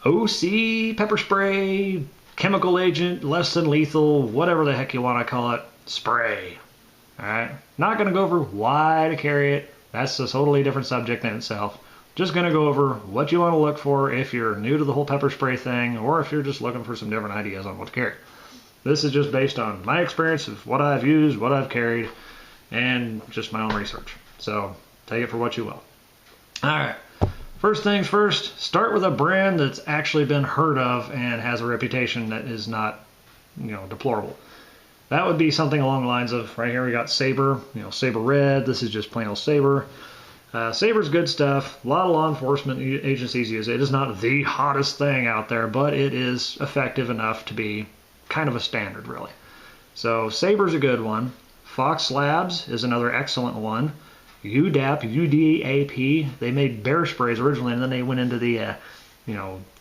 OC pepper spray, chemical agent, less than lethal, whatever the heck you want to call it, spray. Alright? Not going to go over why to carry it. That's a totally different subject in itself. Just going to go over what you want to look for if you're new to the whole pepper spray thing, or if you're just looking for some different ideas on what to carry. This is just based on my experience of what I've used, what I've carried, and just my own research. So take it for what you will. Alright. First things first, start with a brand that's actually been heard of and has a reputation that is not, deplorable. That would be something along the lines of, right here we got Saber, Saber Red. This is just plain old Saber. Saber's good stuff. A lot of law enforcement agencies use it. It is not the hottest thing out there, but it is effective enough to be kind of a standard, really. So Saber's a good one. Fox Labs is another excellent one. UDAP, they made bear sprays originally, and then they went into the,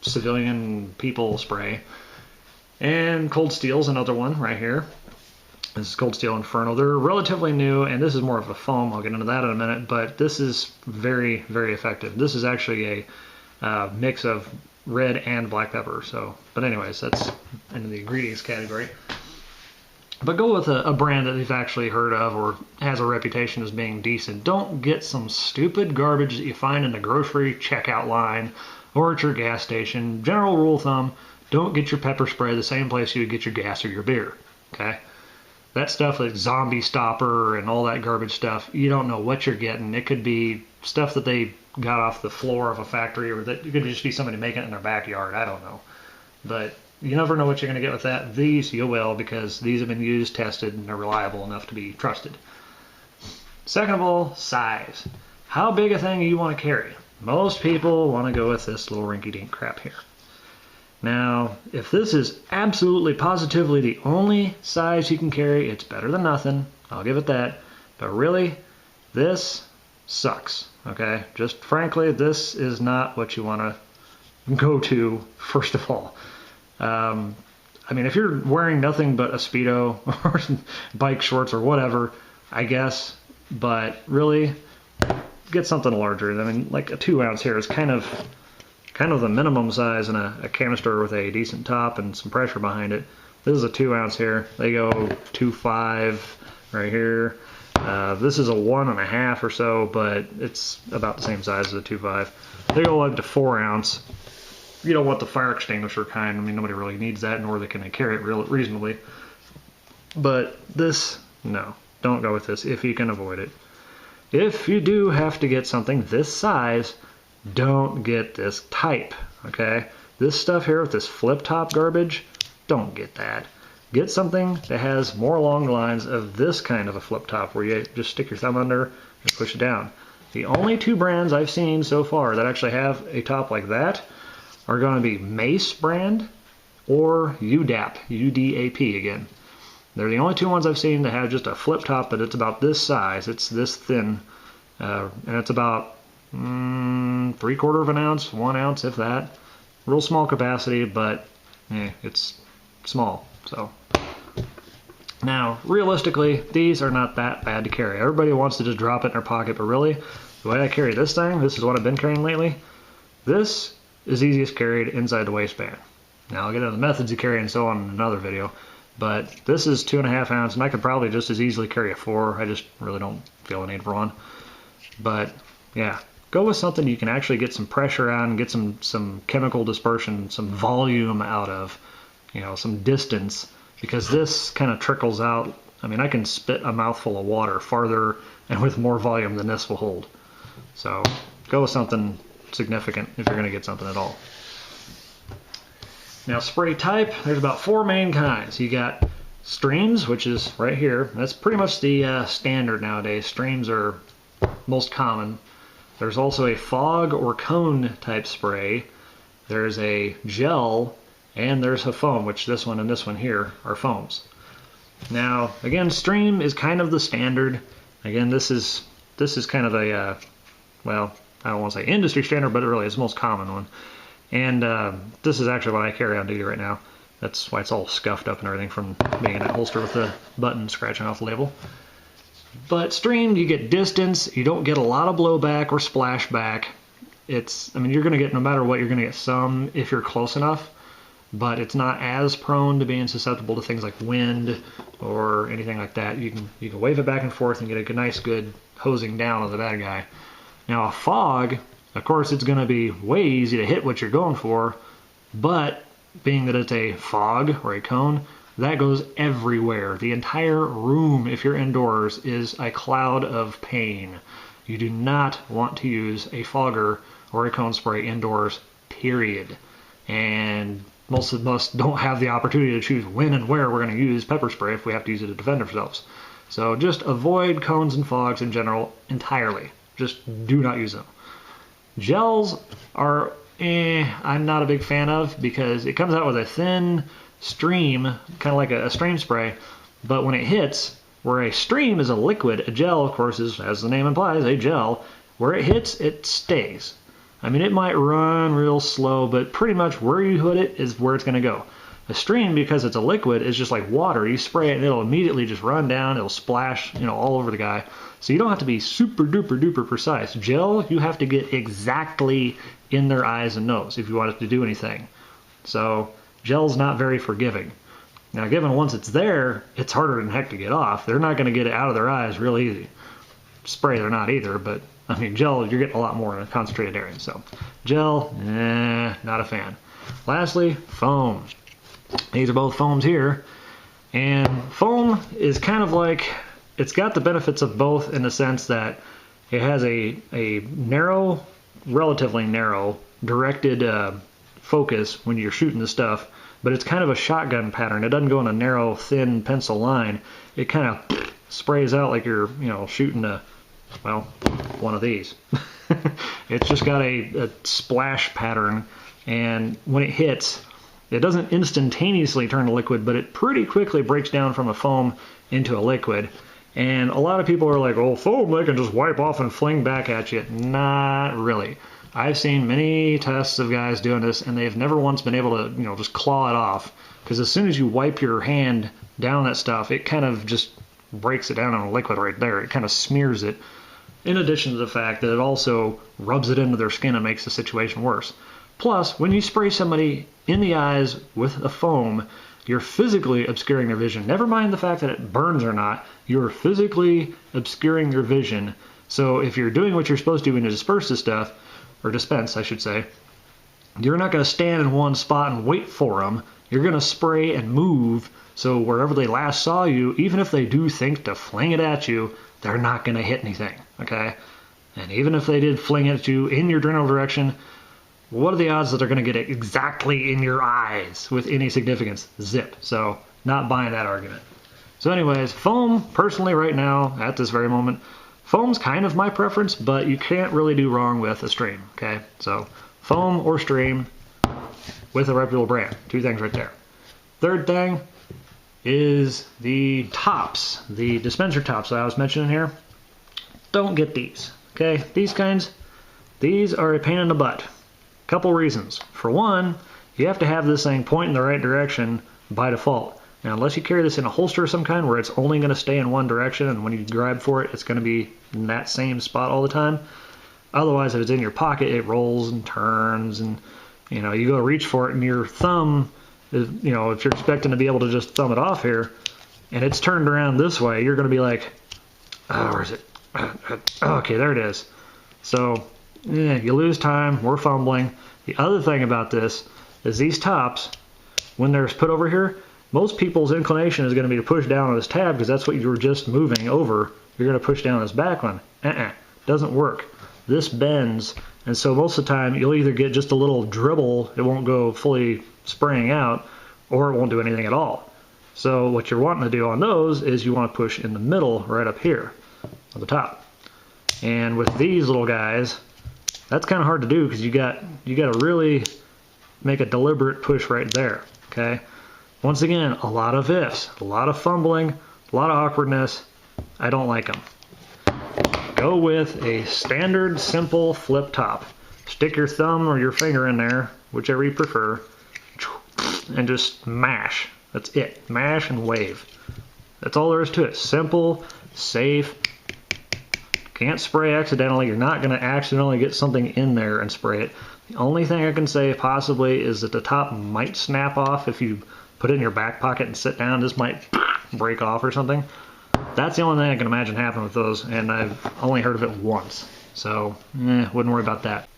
civilian people spray. And Cold Steel's another one right here. This is Cold Steel Inferno. They're relatively new, and this is more of a foam. I'll get into that in a minute, but this is very, very effective. This is actually a mix of red and black pepper. But anyways, that's into the ingredients category. But go with a brand that you've actually heard of or has a reputation as being decent. Don't get some stupid garbage that you find in the grocery checkout line or at your gas station. General rule of thumb, don't get your pepper spray the same place you would get your gas or your beer. Okay? That stuff like Zombie Stopper and all that garbage stuff, you don't know what you're getting. It could be stuff that they got off the floor of a factory, or that it could just be somebody making it in their backyard. I don't know. But you never know what you're going to get with that. These you will, because these have been used, tested, and they're reliable enough to be trusted. Second of all, size. How big a thing do you want to carry? Most people want to go with this little rinky-dink crap here. Now, if this is absolutely positively the only size you can carry, it's better than nothing. I'll give it that. But really, this sucks. Okay? Just frankly, this is not what you want to go to first of all. If you're wearing nothing but a Speedo or bike shorts or whatever, I guess, but really, get something larger. Like a 2 ounce here is kind of the minimum size in a canister with a decent top and some pressure behind it. This is a 2 ounce here. They go 2.5 right here. This is a 1.5 or so, but it's about the same size as a 2.5. They go up to 4 ounce. You don't want the fire extinguisher kind. Nobody really needs that, nor can they carry it reasonably. But this, no. Don't go with this if you can avoid it. If you do have to get something this size, don't get this type, okay? This stuff here with this flip-top garbage, don't get that. Get something that has more along the lines of this kind of a flip-top, where you just stick your thumb under and push it down. The only 2 brands I've seen so far that actually have a top like that are going to be Mace brand or UDAP, UDAP again. They're the only 2 ones I've seen that have just a flip top, but it's about this size. It's this thin, and it's about 3/4 of an ounce, 1 ounce, if that. Real small capacity, but it's small. So now, realistically, these are not that bad to carry. Everybody wants to just drop it in their pocket, but really, the way I carry this thing, this is what I've been carrying lately. This is easiest carried inside the waistband. Now I'll get into the methods of carrying and so on in another video, but this is 2.5 ounce, and I could probably just as easily carry a 4. I just really don't feel a need for one. But yeah, go with something you can actually get some pressure on, get some chemical dispersion, some volume out of, some distance, because this kind of trickles out. I can spit a mouthful of water farther and with more volume than this will hold. So go with something significant if you're going to get something at all. Now, spray type, there's about 4 main kinds. You got streams, which is right here. That's pretty much the standard nowadays. Streams are most common. There's also a fog or cone type spray. There's a gel, and there's a foam, which this one and this one here are foams. Now, again, stream is kind of the standard. Again, this is kind of a well, I don't want to say industry standard, but it really is the most common one. And this is actually what I carry on duty right now. That's why it's all scuffed up and everything from being in that holster with the button scratching off the label. But stream, you get distance, you don't get a lot of blowback or splashback, I mean, you're going to get, no matter what, you're going to get some if you're close enough, but it's not as prone to being susceptible to things like wind or anything like that. You can wave it back and forth and get a nice good hosing down of the bad guy. Now a fog, of course, it's going to be way easy to hit what you're going for, but being that it's a fog or a cone, that goes everywhere. The entire room, if you're indoors, is a cloud of pain. You do not want to use a fogger or a cone spray indoors, period. And most of us don't have the opportunity to choose when and where we're going to use pepper spray if we have to use it to defend ourselves. So just avoid cones and fogs in general entirely. Just do not use them. Gels are I'm not a big fan of, because it comes out with a thin stream, kind of like a stream spray, but when it hits, where a stream is a liquid, a gel, of course, is, as the name implies, a gel. Where it hits, it stays. I mean, it might run real slow, but pretty much where you put it is where it's going to go. A stream, because it's a liquid, is just like water. You spray it and it'll immediately just run down. It'll splash, all over the guy. So you don't have to be super duper duper precise. Gel, you have to get exactly in their eyes and nose if you want it to do anything. So gel's not very forgiving. Now, given once it's there, it's harder than heck to get off. They're not going to get it out of their eyes real easy. Spray, they're not either, but I mean, gel, you're getting a lot more in a concentrated area. So gel, not a fan. Lastly, foam. These are both foams here. And foam is kind of like, it's got the benefits of both in the sense that it has a narrow, relatively narrow, directed focus when you're shooting the stuff, but it's kind of a shotgun pattern. It doesn't go in a narrow, thin pencil line. It kind of sprays out like you're, shooting one of these. It's just got a splash pattern, and when it hits, it doesn't instantaneously turn to liquid, but it pretty quickly breaks down from a foam into a liquid. And a lot of people are like, oh, foam, they can just wipe off and fling back at you. Not really. I've seen many tests of guys doing this, and they've never once been able to, just claw it off. Because as soon as you wipe your hand down that stuff, it kind of just breaks it down on a liquid right there. It kind of smears it. In addition to the fact that it also rubs it into their skin and makes the situation worse. Plus, when you spray somebody in the eyes with a foam, you're physically obscuring their vision. Never mind the fact that it burns or not, you're physically obscuring their vision. So if you're doing what you're supposed to when you disperse this stuff, or dispense, I should say, you're not going to stand in one spot and wait for them. You're going to spray and move, so wherever they last saw you, even if they do think to fling it at you, they're not going to hit anything, okay? And even if they did fling it at you in your general direction, what are the odds that they're going to get it exactly in your eyes with any significance? Zip. So, not buying that argument. So anyways, foam, personally right now, at this very moment, foam's kind of my preference, but you can't really do wrong with a stream, okay? So, foam or stream with a reputable brand. Two things right there. Third thing is the tops, the dispenser tops that I was mentioning here. Don't get these, okay? These kinds, these are a pain in the butt. Couple reasons. For one, you have to have this thing point in the right direction by default. Now, unless you carry this in a holster of some kind where it's only going to stay in one direction, and when you grab for it, it's going to be in that same spot all the time. Otherwise, if it's in your pocket, it rolls and turns, and you go to reach for it, and your thumb, if you're expecting to be able to just thumb it off here, and it's turned around this way, you're going to be like, oh, where is it? Okay, there it is. So, you lose time, we're fumbling. The other thing about this is these tops, when they're put over here, most people's inclination is going to be to push down on this tab because that's what you were just moving over. You're going to push down this back one. Doesn't work. This bends, and so most of the time you'll either get just a little dribble, it won't go fully spraying out, or it won't do anything at all. So what you're wanting to do on those is you want to push in the middle right up here on the top. And with these little guys, that's kind of hard to do because you got to really make a deliberate push right there, okay? Once again, a lot of ifs, a lot of fumbling, a lot of awkwardness. I don't like them. Go with a standard, simple flip top. Stick your thumb or your finger in there, whichever you prefer, and just mash. That's it. Mash and wave. That's all there is to it. Simple, safe, Can't spray accidentally. You're not going to accidentally get something in there and spray it. The only thing I can say possibly is that the top might snap off if you put it in your back pocket and sit down. This might break off or something. That's the only thing I can imagine happening with those, and I've only heard of it once. So, wouldn't worry about that.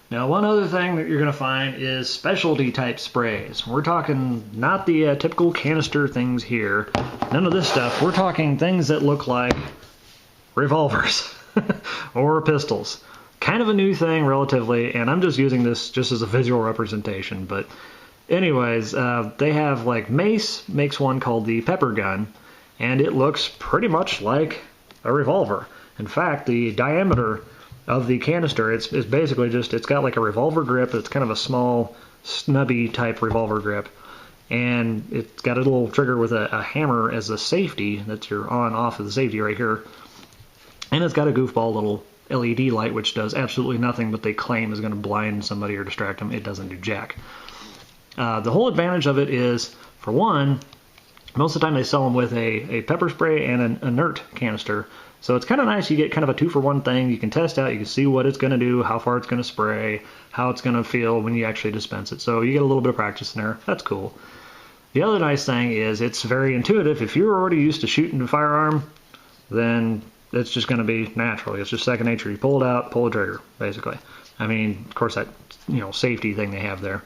Now, one other thing that you're going to find is specialty type sprays. We're talking not the typical canister things here. None of this stuff. We're talking things that look like revolvers or pistols. Kind of a new thing relatively, and I'm just using this just as a visual representation. But anyways, they have like Mace makes one called the Pepper Gun, and it looks pretty much like a revolver. In fact, the diameter of the canister, it's basically just, it's got like a revolver grip. It's kind of a small, snubby type revolver grip. And it's got a little trigger with a hammer as a safety. That's your on-off of the safety right here. And it's got a goofball little LED light, which does absolutely nothing, but they claim is going to blind somebody or distract them. It doesn't do jack. The whole advantage of it is, for one, most of the time they sell them with a pepper spray and an inert canister. So it's kind of nice. You get kind of a 2-for-1 thing. You can test out. You can see what it's going to do, how far it's going to spray, how it's going to feel when you actually dispense it. So you get a little bit of practice in there. That's cool. The other nice thing is it's very intuitive. If you're already used to shooting a firearm, then it's just going to be natural. It's just second nature. You pull it out, pull the trigger, basically. I mean, of course, that safety thing they have there.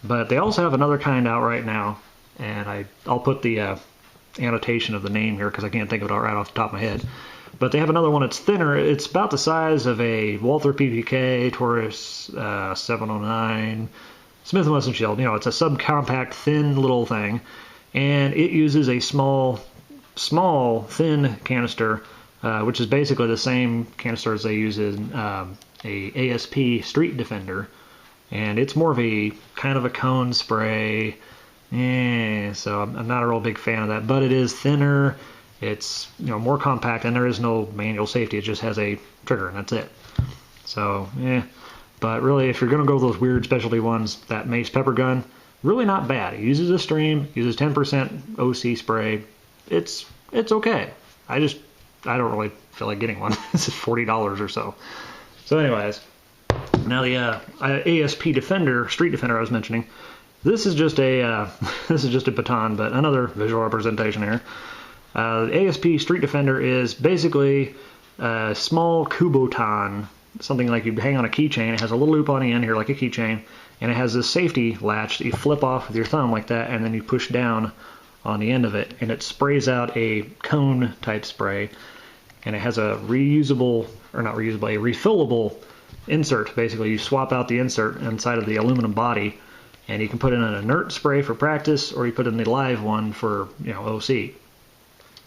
But they also have another kind out right now, and I'll put the annotation of the name here because I can't think of it right off the top of my head. But they have another one that's thinner. It's about the size of a Walther PPK, Taurus 709, Smith & Wesson Shield. It's a subcompact, thin little thing. And it uses a small, thin canister, which is basically the same canister as they use in a ASP Street Defender. And it's more of a kind of a cone spray. So I'm not a real big fan of that. But it is thinner. It's more compact, and there is no manual safety. It just has a trigger, and that's it. So, But really, if you're going to go with those weird specialty ones, that Mace Pepper Gun, really not bad. It uses a stream, uses 10% OC spray. It's okay. I don't really feel like getting one. This is $40 or so. So anyways, now the ASP Defender, Street Defender I was mentioning, this is just a baton, but another visual representation here. The ASP Street Defender is basically a small Kubotan, something like you'd hang on a keychain. It has a little loop on the end here like a keychain, and it has this safety latch that you flip off with your thumb like that, and then you push down on the end of it, and it sprays out a cone type spray, and it has a refillable insert. Basically, you swap out the insert inside of the aluminum body, and you can put in an inert spray for practice, or you put in the live one for OC.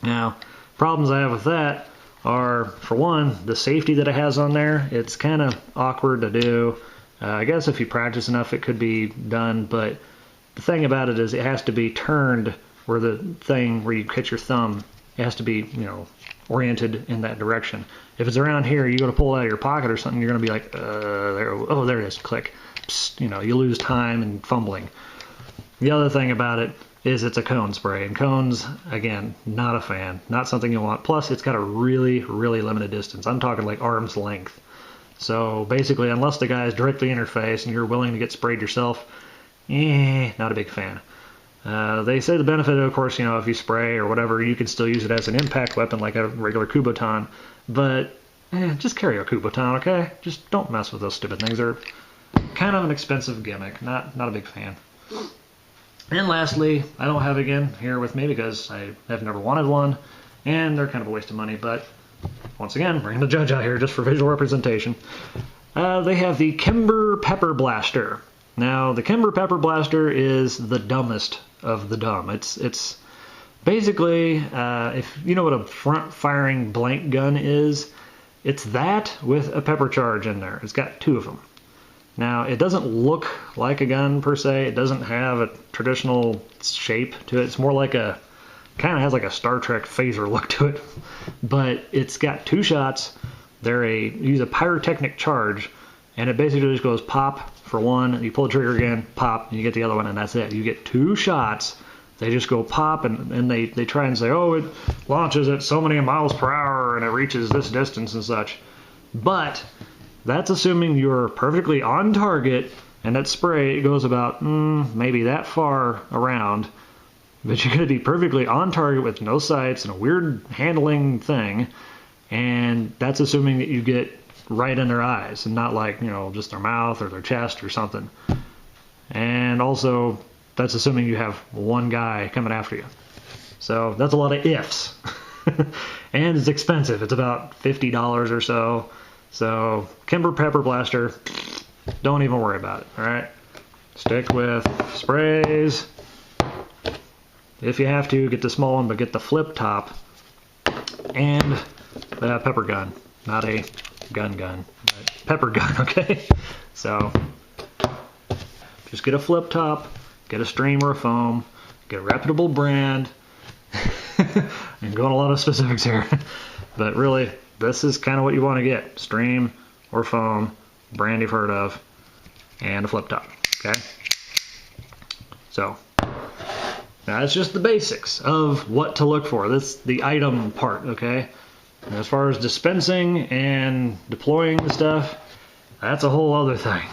Now, problems I have with that are, for one, the safety that it has on there. It's kind of awkward to do. I guess if you practice enough, it could be done, but the thing about it is it has to be turned where the thing where you catch your thumb, it has to be, oriented in that direction. If it's around here, you go to pull it out of your pocket or something, you're going to be like, there it is, click. Psst, you lose time and fumbling. The other thing about it is it's a cone spray, and cones, again, not a fan, not something you want. Plus, it's got a really, really limited distance. I'm talking like arm's length. So basically, unless the guy is directly in your face and you're willing to get sprayed yourself, not a big fan. They say the benefit, of course, if you spray or whatever, you can still use it as an impact weapon like a regular Kubotan. But just carry a Kubotan, okay? Just don't mess with those stupid things. They're kind of an expensive gimmick. Not a big fan. And lastly, I don't have it again here with me because I have never wanted one, and they're kind of a waste of money. But once again, bringing the judge out here just for visual representation. They have the Kimber Pepper Blaster. Now, the Kimber Pepper Blaster is the dumbest of the dumb. It's basically, if you know what a front-firing blank gun is, it's that with a pepper charge in there. It's got 2 of them. Now, it doesn't look like a gun per se. It doesn't have a traditional shape to it. It's more like kind of has like a Star Trek phaser look to it. But it's got 2 shots. Use a pyrotechnic charge, and it basically just goes pop for one, you pull the trigger again, pop, and you get the other one, and that's it. You get 2 shots they just go pop, and they try and say, oh, it launches at so many miles per hour and it reaches this distance and such. But that's assuming you're perfectly on target and that spray goes about maybe that far around. But you're going to be perfectly on target with no sights and a weird handling thing. And that's assuming that you get right in their eyes and not like, just their mouth or their chest or something. And also, that's assuming you have one guy coming after you. So that's a lot of ifs. And it's expensive. It's about $50 or so. So Kimber Pepper Blaster, don't even worry about it, all right? Stick with sprays. If you have to, get the small one, but get the flip top and the pepper gun. Not a gun, but pepper gun, okay? So just get a flip top, get a stream or a foam, get a reputable brand. I'm going a lot of specifics here, but really, this is kind of what you want to get. Stream or foam, brand you've heard of, and a flip top, okay? So that's just the basics of what to look for. That's the item part, okay? And as far as dispensing and deploying the stuff, that's a whole other thing.